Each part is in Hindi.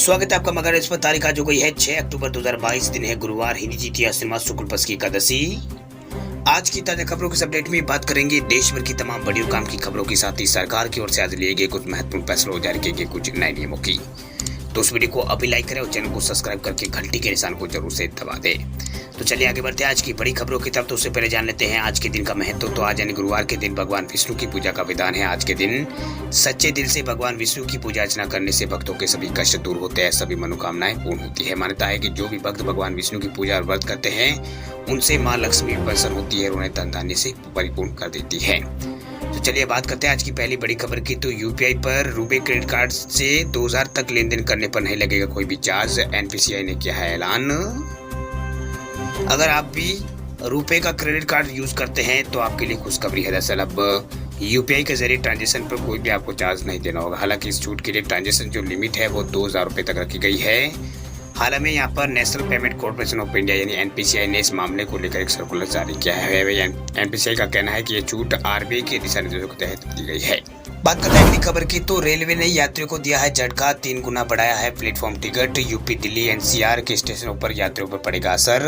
स्वागत है आपका। मगर इस पर तारीख आज हो गई है 6 अक्टूबर 2022, दिन है गुरुवार, हिंदी जितिया सिनेमा शुक्ल पक्ष की एकादशी। आज की ताजा खबरों के अपडेट में बात करेंगे देश भर की तमाम बड़ी और काम की खबरों के साथ ही सरकार की ओर से आज लिए गए कुछ महत्वपूर्ण फैसलों जारी किए गए कुछ नए नियमों की। तो उस वीडियो को अभी लाइक करें और चैनल को सब्सक्राइब करके घंटी के निशान को जरूर से दबा दें। तो चलिए आगे बढ़ते हैं आज की बड़ी खबरों की तरफ। तो उससे पहले जान लेते हैं आज के दिन का महत्व। तो आज यानी गुरुवार के दिन भगवान विष्णु की पूजा का विधान है। आज के दिन सच्चे दिल से भगवान विष्णु की पूजा अर्चना करने से भक्तों के सभी कष्ट दूर होते हैं, सभी मनोकामनाएं पूर्ण होती है। मान्यता है कि जो भी भक्त भगवान विष्णु की पूजा और व्रत करते हैं उनसे माँ लक्ष्मी प्रसन्न होती है और उन्हें धन धान्य से परिपूर्ण कर देती है। तो चलिए बात करते हैं आज की पहली बड़ी खबर की। तो यूपीआई पर रुपे क्रेडिट कार्ड से 2000 तक लेन देन करने पर नहीं लगेगा कोई भी चार्ज। एनपीसीआई ने किया है ऐलान। अगर आप भी रुपए का क्रेडिट कार्ड यूज करते हैं तो आपके लिए खुशखबरी है। दरअसल अब यूपीआई के जरिए ट्रांजैक्शन पर कोई भी आपको चार्ज नहीं देना होगा। हालांकि इस छूट के लिए ट्रांजैक्शन जो लिमिट है वो 2000 रुपए तक रखी गई है। हाल में यहाँ पर national payment corporation of India यानी एनपीसीआई ने इस मामले को लेकर एक सर्कुलर जारी किया है। एनपीसीआई का कहना है कि ये छूट आरबीआई के दिशा निर्देशों के तहत दी गई है। बात करते हैं अगली खबर की। तो रेलवे ने यात्रियों को दिया है झटका, 3 गुना बढ़ाया है platform ticket. UP, Delhi, NCR के स्टेशनों पर यात्रियों पर पड़ेगा असर।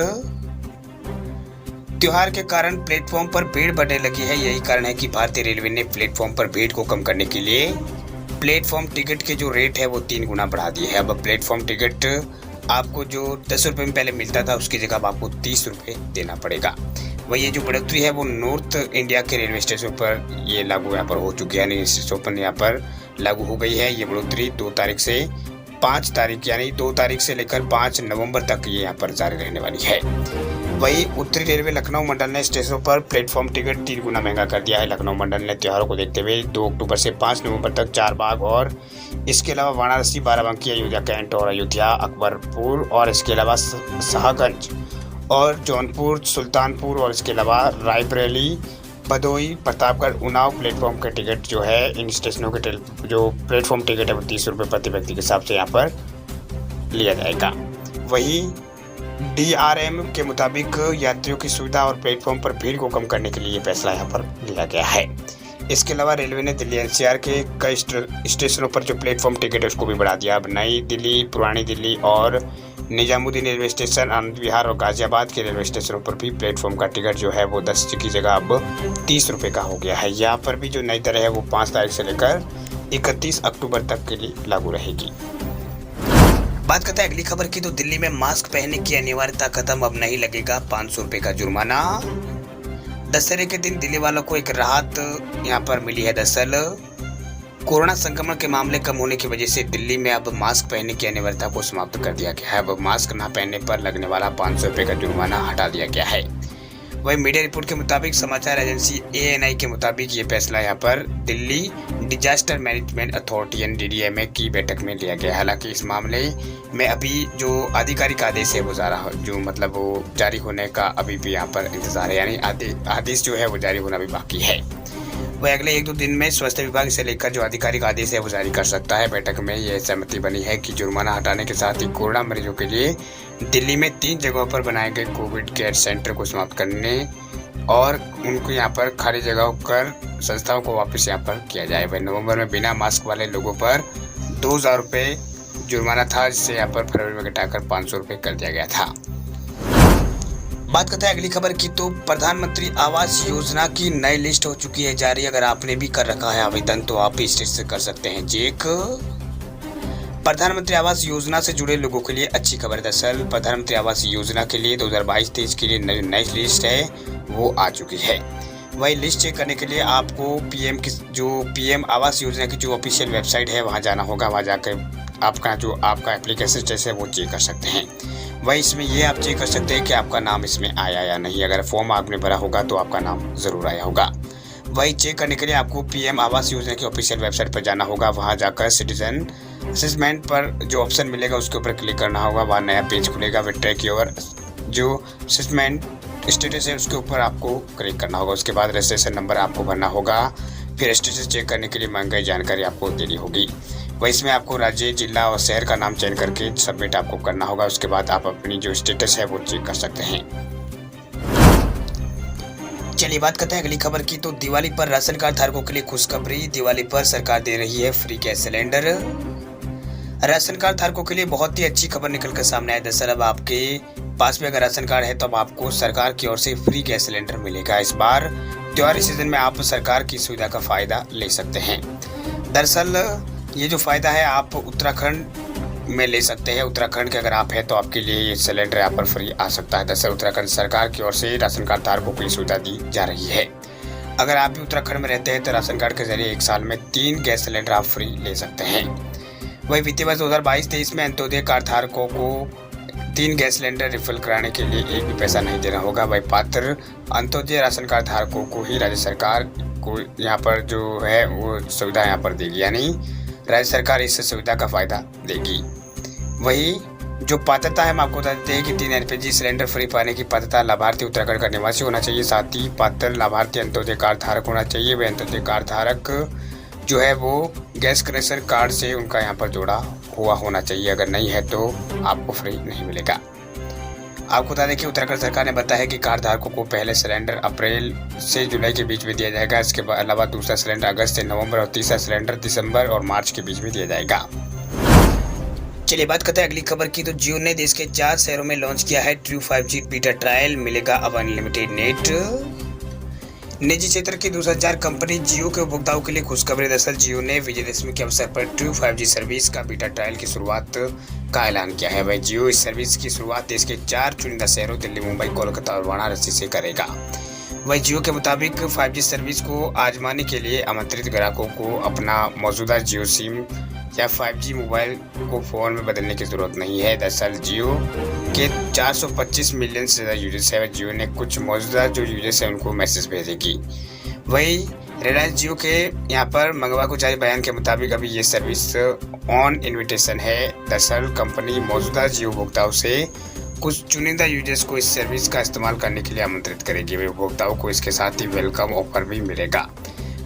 त्योहार के कारण प्लेटफॉर्म पर भीड़ बढ़ने लगी है। यही कारण है कि भारतीय रेलवे ने प्लेटफॉर्म पर भीड़ को कम करने के लिए प्लेटफॉर्म टिकट के जो रेट है वो 3 गुना बढ़ा दिए है। अब प्लेटफॉर्म टिकट आपको जो 10 रुपए में पहले मिलता था उसकी जगह अब आपको 30 रुपए देना पड़ेगा। वही ये जो बढ़ोतरी है वो नॉर्थ इंडिया के रेलवे स्टेशन पर ये लागू यहाँ पर हो चुकी है, यानी स्टेशन पर यहाँ पर लागू हो गई है। ये बढ़ोतरी 2 तारीख से 5 तारीख यानी 2 तारीख से लेकर 5 नवंबर तक ये यहाँ पर जारी रहने वाली है। वही उत्तरी रेलवे लखनऊ मंडल ने स्टेशनों पर प्लेटफॉर्म टिकट 3 गुना महंगा कर दिया है। लखनऊ मंडल ने त्योहारों को देखते हुए 2 अक्टूबर से 5 नवंबर तक चारबाग और इसके अलावा वाराणसी, बाराबंकी, अयोध्या कैंट और अयोध्या, अकबरपुर और इसके अलावा शाहगंज और जौनपुर, सुल्तानपुर और इसके अलावा रायबरेली, भदोई, प्रतापगढ़, उन्नाव प्लेटफॉर्म के टिकट जो है इन स्टेशनों के जो प्लेटफॉर्म टिकट है वो 30 रुपये प्रति व्यक्ति के हिसाब से यहाँ पर लिया जाएगा। वही डीआरएम के मुताबिक यात्रियों की सुविधा और प्लेटफॉर्म पर भीड़ को कम करने के लिए फैसला यहाँ पर लिया गया है। इसके अलावा रेलवे ने दिल्ली एनसीआर के कई स्टेशनों पर जो प्लेटफॉर्म टिकट है उसको भी बढ़ा दिया। अब नई दिल्ली, पुरानी दिल्ली और निजामुद्दीन रेलवे स्टेशन, आनंद विहार और गाजियाबाद के रेलवे स्टेशनों पर भी प्लेटफॉर्म का टिकट जो है वो 10 की जगह अब 30 रुपये का हो गया है। यहाँ पर भी जो नई दर है वो 5 तारीख से लेकर 31 अक्टूबर तक के लिए लागू रहेगी। बात करते हैं अगली खबर की। तो दिल्ली में मास्क पहनने की अनिवार्यता खत्म, अब नहीं लगेगा 500 रुपये का जुर्माना। दशहरे के दिन दिल्ली वालों को एक राहत यहाँ पर मिली है। दरअसल कोरोना संक्रमण के मामले कम होने की वजह से दिल्ली में अब मास्क पहनने की अनिवार्यता को समाप्त कर दिया गया है। अब मास्क न पहनने पर लगने वाला 500 रुपये का जुर्माना हटा दिया गया है। वही मीडिया रिपोर्ट के मुताबिक समाचार एजेंसी एएनआई के मुताबिक ये फैसला यहाँ पर Delhi disaster management authority DDMA की बैठक में लिया गया। हालांकि इस मामले में अभी जो आधिकारिक आदेश है वो जारी होने का अभी भी यहाँ पर इंतजार है, यानी आदेश जो है वो जारी होना भी बाकी है। वह अगले 1-2 दिन में स्वास्थ्य विभाग से लेकर जो आधिकारिक आदेश है वो जारी कर सकता है। बैठक में यह सहमति बनी है कि जुर्माना हटाने के साथ ही कोरोना मरीजों के लिए दिल्ली में 3 जगहों पर बनाए गए कोविड केयर सेंटर को समाप्त करने और उनको यहाँ पर खाली जगहों कर संस्थाओं को वापस यहाँ पर किया जाए। वह नवंबर में बिना मास्क वाले लोगों पर 2000 रुपये जुर्माना था, जिससे यहाँ पर फरवरी में घटाकर 500 रुपये कर दिया गया था। बात करते हैं अगली खबर की। तो प्रधानमंत्री आवास योजना की नई लिस्ट हो चुकी है जारी। अगर आपने भी कर रखा है आवेदन तो आप इस लिस्ट से कर सकते हैं चेक। प्रधानमंत्री आवास योजना से जुड़े लोगों के लिए अच्छी खबर। दरअसल प्रधानमंत्री आवास योजना के लिए 2022-23 के लिए नई लिस्ट है वो आ चुकी है। वही लिस्ट चेक करने के लिए आपको पीएम आवास योजना की जो ऑफिशियल वेबसाइट है वहाँ जाना होगा। वहाँ जाकर आपका एप्लीकेशन जैसे वो चेक कर सकते हैं। वही इसमें ये आप चेक कर सकते हैं कि आपका नाम इसमें आया या नहीं। अगर फॉर्म आपने भरा होगा तो आपका नाम जरूर आया होगा। वही चेक करने के लिए आपको पीएम आवास योजना की ऑफिशियल वेबसाइट पर जाना होगा। वहाँ जाकर सिटीजन असेसमेंट पर जो ऑप्शन मिलेगा उसके ऊपर क्लिक करना होगा। वहाँ नया पेज खुलेगा। वे ट्रैक की ओर जो असेसमेंट स्टेटस है उसके ऊपर आपको क्लिक करना होगा। उसके बाद रजिस्ट्रेशन नंबर आपको भरना होगा। फिर स्टेटस चेक करने के लिए महंगाई जानकारी आपको देनी होगी। वही इसमें आपको राज्य, जिला और शहर का नाम चयन करके सबमिट आपको करना होगा। उसके बाद आप अपनी जो स्टेटस है वो चेक कर सकते हैं। चलिए बात करते हैं अगली खबर की। तो दिवाली पर राशन कार्ड धारकों के लिए खुशखबरी। दिवाली पर सरकार दे रही है free gas cylinder. Ration card धारकों के लिए बहुत ही अच्छी खबर निकल कर सामने आई। दरअसल अब आपके पास में अगर राशन कार्ड है तो अब आपको सरकार की ओर से फ्री गैस सिलेंडर मिलेगा। इस बार त्योहारी सीजन में आप सरकार की सुविधा का फायदा ले सकते हैं। दरअसल ये जो फायदा है आप उत्तराखंड में ले सकते हैं। उत्तराखंड के अगर आप हैं तो आपके लिए ये सिलेंडर यहाँ पर फ्री आ सकता है। दरअसल उत्तराखंड सरकार की ओर से राशन कार्ड धारकों को ये सुविधा दी जा रही है। अगर आप भी उत्तराखंड में रहते हैं तो राशन कार्ड के जरिए 1 साल में 3 गैस सिलेंडर आप फ्री ले सकते हैं। वही वित्तीय वर्ष 2022-23 में अंत्योदय कार्ड धारकों को 3 गैस सिलेंडर रिफिल कराने के लिए एक भी पैसा नहीं देना होगा। वही पात्र अंत्योदय राशन कार्ड धारकों को ही राज्य सरकार को यहाँ पर जो है वो सुविधा यहाँ पर देगी, यानी राज्य सरकार इस सुविधा का फायदा देगी। वही जो पात्रता है हम आपको बता देते हैं कि 3 LPG सिलेंडर फ्री पाने की पात्रता लाभार्थी उत्तराखंड का निवासी होना चाहिए। साथ ही पात्र लाभार्थी अंत्योदय कार्ड धारक होना चाहिए। वह अंत्योदय कार्ड धारक जो है वो गैस कनेक्शन कार्ड से उनका यहाँ पर जोड़ा हुआ होना चाहिए। अगर नहीं है तो आपको फ्री नहीं मिलेगा। आपको बता दें कि उत्तराखंड सरकार ने बताया है कि कार्ड धारकों को पहले सिलेंडर अप्रैल से जुलाई के बीच में दिया जाएगा। इसके अलावा दूसरा सिलेंडर अगस्त से नवंबर और तीसरा सिलेंडर दिसंबर और मार्च के बीच में दिया जाएगा। चलिए बात करते हैं अगली खबर की। तो जियो ने देश के 4 शहरों में लॉन्च किया है ट्रू 5G बीटा ट्रायल। मिलेगा अब अनलिमिटेड नेट। निजी क्षेत्र की 2000 कंपनी जियो के उपभोक्ताओं के लिए खुशखबरी। दरअसल जियो ने विजयदशमी के अवसर पर ट्रू 5G सर्विस का बीटा ट्रायल की शुरुआत का ऐलान किया है। वह जियो इस सर्विस की शुरुआत देश के 4 चुनिंदा शहरों दिल्ली, मुंबई, कोलकाता और वाराणसी से करेगा। वह जियो के मुताबिक 5G सर्विस को आजमाने के लिए आमंत्रित ग्राहकों को अपना मौजूदा जियो सिम या 5G मोबाइल को फ़ोन में बदलने की ज़रूरत नहीं है। दरअसल जियो के 425 मिलियन से ज़्यादा यूजर्स है। जियो ने कुछ मौजूदा जो यूजर्स हैं उनको मैसेज भेजेगी। वही रिलायंस जियो के यहाँ पर मंगवा को जारी बयान के मुताबिक अभी ये सर्विस ऑन इन्विटेशन है। दरअसल कंपनी मौजूदा जियो उपभोक्ताओं से कुछ चुनिंदा यूजर्स को इस सर्विस का इस्तेमाल करने के लिए आमंत्रित करेगी। वे उपभोक्ताओं को इसके साथ ही वेलकम ऑफर भी मिलेगा।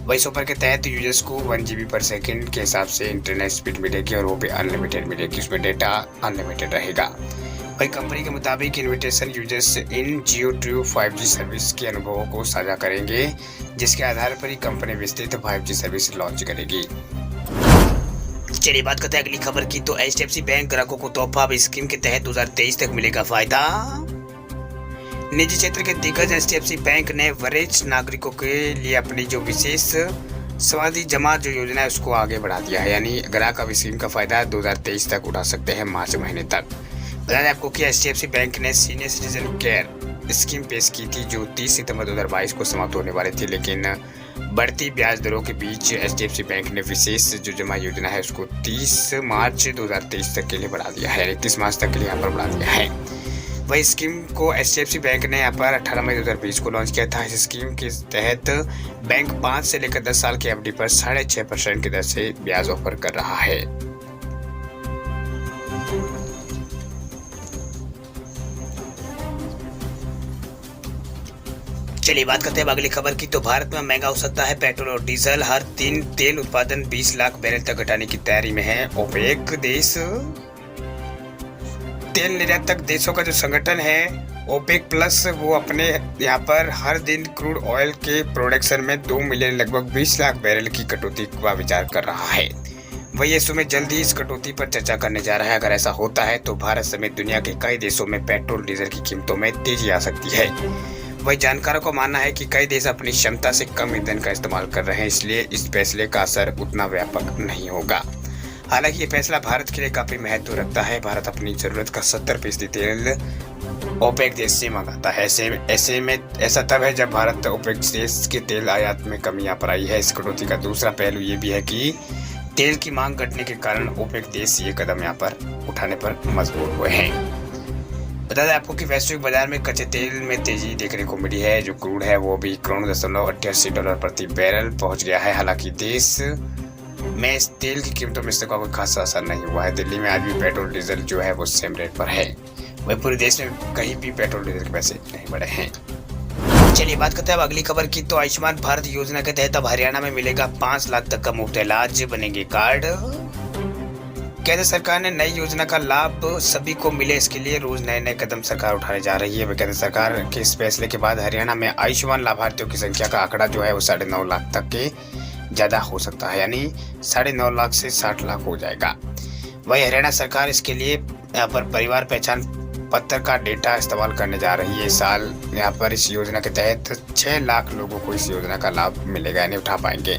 वही ऑफर के तहत यूजर्स को 1 GB पर सेकेंड के हिसाब से इंटरनेट स्पीड मिलेगी और वो भी अनलिमिटेड मिलेगी। उसमें डेटा अनलिमिटेड रहेगा। वही कंपनी के मुताबिक इन्विटेशन यूजर्स इन जियो ट्रू 5G सर्विस के अनुभवों को साझा करेंगे, जिसके आधार पर ही कंपनी विस्तृत 5G सर्विस लॉन्च करेगी। चलिए बात करते हैं अगली खबर की। तो HDFC बैंक ग्राहकों को तोहफा स्कीम के तहत 2023 तक मिलेगा फायदा। निजी क्षेत्र के दिग्गज HDFC बैंक ने वरिष्ठ नागरिकों के लिए अपनी जो विशेष सावधि जमा जो योजना है उसको आगे बढ़ा दिया है, यानी ग्राहक अब स्कीम का फायदा 2023 तक उठा सकते हैं, मार्च महीने तक। बता दें आपको कि HDFC बैंक ने सीनियर सिटीजन केयर स्कीम पेश की थी जो 30 सितंबर 2022 को समाप्त होने वाली थी, लेकिन बढ़ती ब्याज दरों के बीच HDFC बैंक ने विशेष जो जमा योजना है उसको 30 मार्च 2023 तक के लिए बढ़ा दिया है, 31 मार्च तक के लिए यहाँ पर बढ़ा दिया है। वही स्कीम को HDFC बैंक ने यहाँ पर 18 मई 2020 को लॉन्च किया था। इस स्कीम के तहत बैंक 5 से लेकर 10 साल की FD पर 6.5% की दर से ब्याज ऑफर कर रहा है। चलिए बात करते हैं अगली खबर की। तो भारत में महंगा हो सकता है पेट्रोल और डीजल। हर दिन तेल उत्पादन 20 लाख बैरल तक घटाने की तैयारी में है ओपेक देश। तेल निर्यातक देशों का जो संगठन है ओपेक प्लस, वो अपने यहाँ पर हर दिन क्रूड ऑयल के प्रोडक्शन में 2 मिलियन लगभग 20 लाख बैरल की कटौती का विचार कर रहा है। वही ये सुमित जल्द ही इस कटौती पर चर्चा करने जा रहा है। अगर ऐसा होता है तो भारत समेत दुनिया के कई देशों में पेट्रोल डीजल की कीमतों में तेजी आ सकती है। वही जानकारों का मानना है कि कई देश अपनी क्षमता से कम ईंधन का इस्तेमाल कर रहे हैं, इसलिए इस फैसले का असर उतना व्यापक नहीं होगा। हालांकि ये फैसला भारत के लिए काफी महत्व रखता है। भारत अपनी जरूरत का 70% तेल ओपेक देश से मंगाता है। ऐसे में ऐसा तब है जब भारत ओपेक देश के तेल आयात में कमी यहाँ पर आई है। इस कटौती का दूसरा पहलू ये भी है कि तेल की मांग घटने के कारण ओपेक देश ये कदम यहाँ पर उठाने पर मजबूर हुए हैं। बता दें आपको कि वैश्विक बाजार में कच्चे तेल में तेजी देखने को मिली है। जो क्रूड है वो भी $88 प्रति बैरल पहुंच गया है। हालांकि देश में इस तेल की कीमतों में इसका कोई खासा असर नहीं हुआ है। दिल्ली में आज भी पेट्रोल डीजल जो है वो सेम रेट पर है। वही पूरे देश में कहीं भी पेट्रोल डीजल के पैसे नहीं बढ़े हैं। चलिए बात करते हैं अब अगली खबर की। तो आयुष्मान भारत योजना के तहत अब हरियाणा में मिलेगा 5 लाख तक का मुफ्त इलाज, बनेंगे कार्ड। केंद्र सरकार ने नई योजना का लाभ सभी को मिले, इसके लिए रोज नए कदम सरकार उठाने जा रही है। केंद्र सरकार के इस फैसले के बाद हरियाणा में आयुष्मान लाभार्थियों की संख्या का आंकड़ा जो है वो 9.5 लाख तक के ज्यादा हो सकता है, यानी 9.5 लाख से 60 लाख हो जाएगा। वही हरियाणा सरकार इसके लिए यहाँ पर परिवार पहचान पत्र का डेटा इस्तेमाल करने जा रही है। इस साल यहाँ पर इस योजना के तहत 6 लाख लोगों को इस योजना का लाभ मिलेगा, यानी उठा पाएंगे।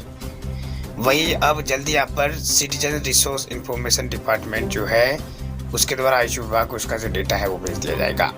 वही अब जल्दी यहाँ पर सिटीजन रिसोर्स इंफॉर्मेशन डिपार्टमेंट जो है उसके द्वारा आयुष विभाग को उसका जो डेटा है वो भेज दिया जाएगा।